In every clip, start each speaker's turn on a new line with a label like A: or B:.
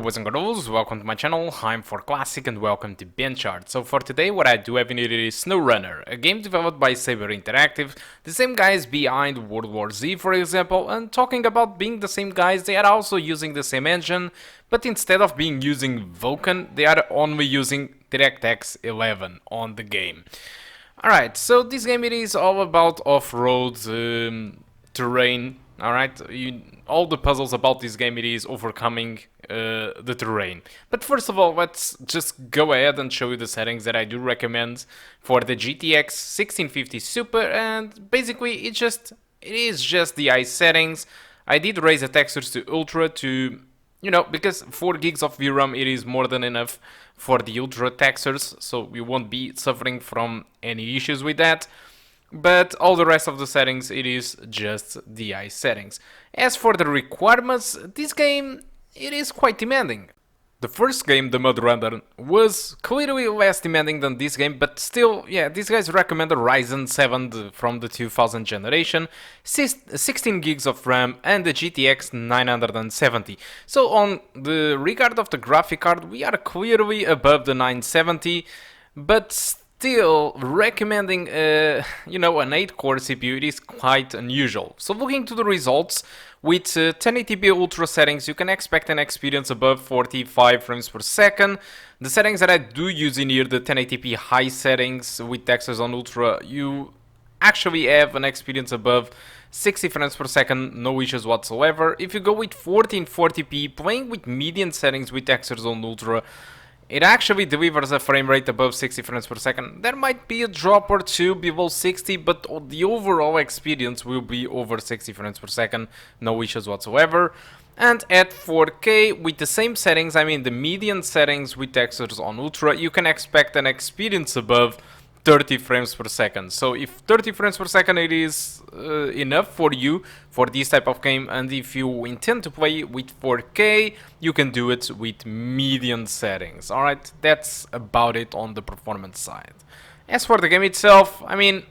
A: boys and girls, welcome to my channel. I'm ForClassic and welcome to BenchART. So for today what I do have in it is SnowRunner, a game developed by Saber Interactive, the same guys behind World War Z for example, and talking about being the same guys, they are also using the same engine, but instead of being using Vulkan, they are only using DirectX 11 on the game. Alright, so this game it is all about off-road terrain. Alright, all the puzzles about this game it is overcoming the terrain. But first of all, let's just go ahead and show you the settings that I do recommend for the GTX 1650 Super, and basically it is just the ice settings. I did raise the textures to Ultra to, because 4 gigs of VRAM it is more than enough for the Ultra textures, so we won't be suffering from any issues with that. But all the rest of the settings, it is just the ice settings. As for the requirements, this game, it is quite demanding. The first game, the MBoard, was clearly less demanding than this game, but still, yeah, these guys recommend a Ryzen 7 from the 2000 generation, 16 gigs of RAM, and the GTX 970. So on the regard of the graphic card, we are clearly above the 970, but still recommending an 8-core CPU, it is quite unusual. So looking to the results, with 1080p Ultra settings, you can expect an experience above 45 frames per second. The settings that I do use in here, the 1080p high settings with textures on Ultra, you actually have an experience above 60 frames per second, no issues whatsoever. If you go with 1440p, playing with median settings with textures on Ultra, it actually delivers a frame rate above 60 frames per second. There might be a drop or two below 60, but the overall experience will be over 60 frames per second, no issues whatsoever. And at 4K, with the same settings, I mean the median settings with textures on Ultra, you can expect an experience above 30 frames per second. So if 30 frames per second it is enough for you for this type of game, and if you intend to play with 4K, you can do it with median settings. Alright, that's about it on the performance side. As for the game itself, I mean,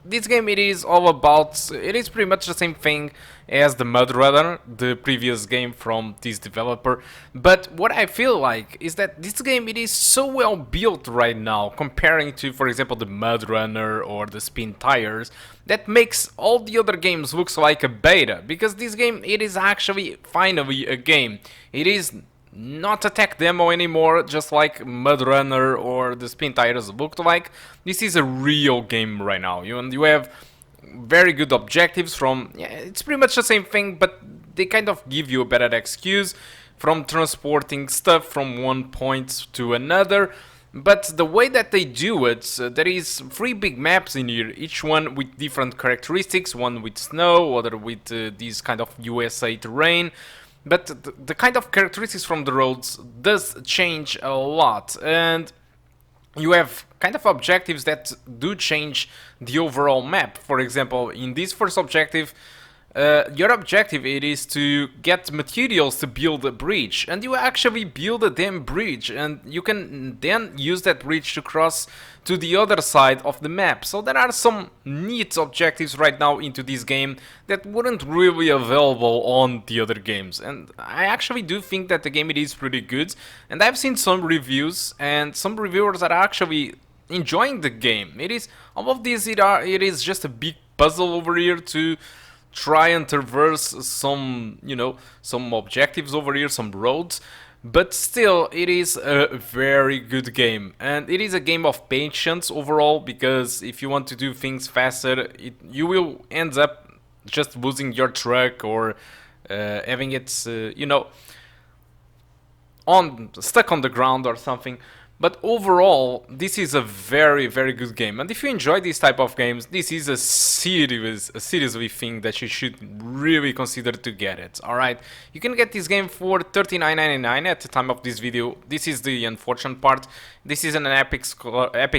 A: this game it is pretty much the same thing as the MBoard, the previous game from this developer, but what I feel like is that this game it is so well built right now comparing to, for example, the MBoard or the Spin Tires, that makes all the other games looks like a beta, because this game it is actually finally a game. It is not a tech demo anymore, just like MBoard or the Spin Tires looked like. This is a real game right now. You have very good objectives from, it's pretty much the same thing, but they kind of give you a better excuse from transporting stuff from one point to another. But the way that they do it, there is 3 big maps in here, each one with different characteristics, one with snow, other with this kind of USA terrain. But the kind of characteristics from the roads does change a lot, and you have kind of objectives that do change the overall map. For example, in this first objective, your objective it is to get materials to build a bridge, and you actually build a damn bridge, and you can then use that bridge to cross to the other side of the map. So there are some neat objectives right now into this game that weren't really available on the other games, and I actually do think that the game it is pretty good, and I've seen some reviews, and some reviewers are actually enjoying the game. All of this it is just a big puzzle over here to try and traverse some objectives over here, some roads, but still it is a very good game, and it is a game of patience overall, because if you want to do things faster, you will end up just losing your truck or having it stuck on the ground or something. But overall, this is a very, very good game, and if you enjoy this type of games, this is a seriously thing that you should really consider to get it. Alright, you can get this game for $39.99 at the time of this video. This is the unfortunate part. This is an Epic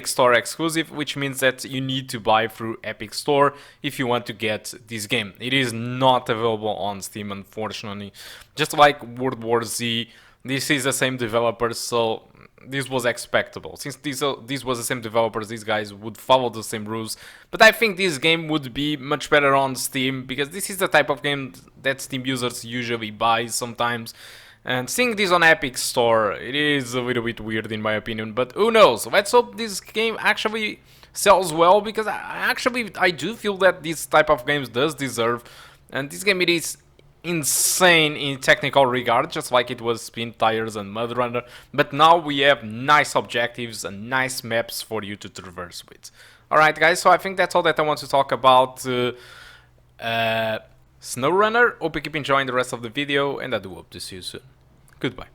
A: Store exclusive, which means that you need to buy through Epic Store if you want to get this game. It is not available on Steam, unfortunately. Just like World War Z, this is the same developers, so this was expectable. Since this was the same developers, these guys would follow the same rules. But I think this game would be much better on Steam, because this is the type of game that Steam users usually buy sometimes. And seeing this on Epic Store, it is a little bit weird in my opinion, but who knows? Let's hope this game actually sells well, because I do feel that this type of games does deserve, and this game, it is insane in technical regard, just like it was Spin Tires and Mud Runner, but now we have nice objectives and nice maps for you to traverse with. Alright guys, so I think that's all that I want to talk about SnowRunner. Hope you keep enjoying the rest of the video, and I do hope to see you soon. Goodbye.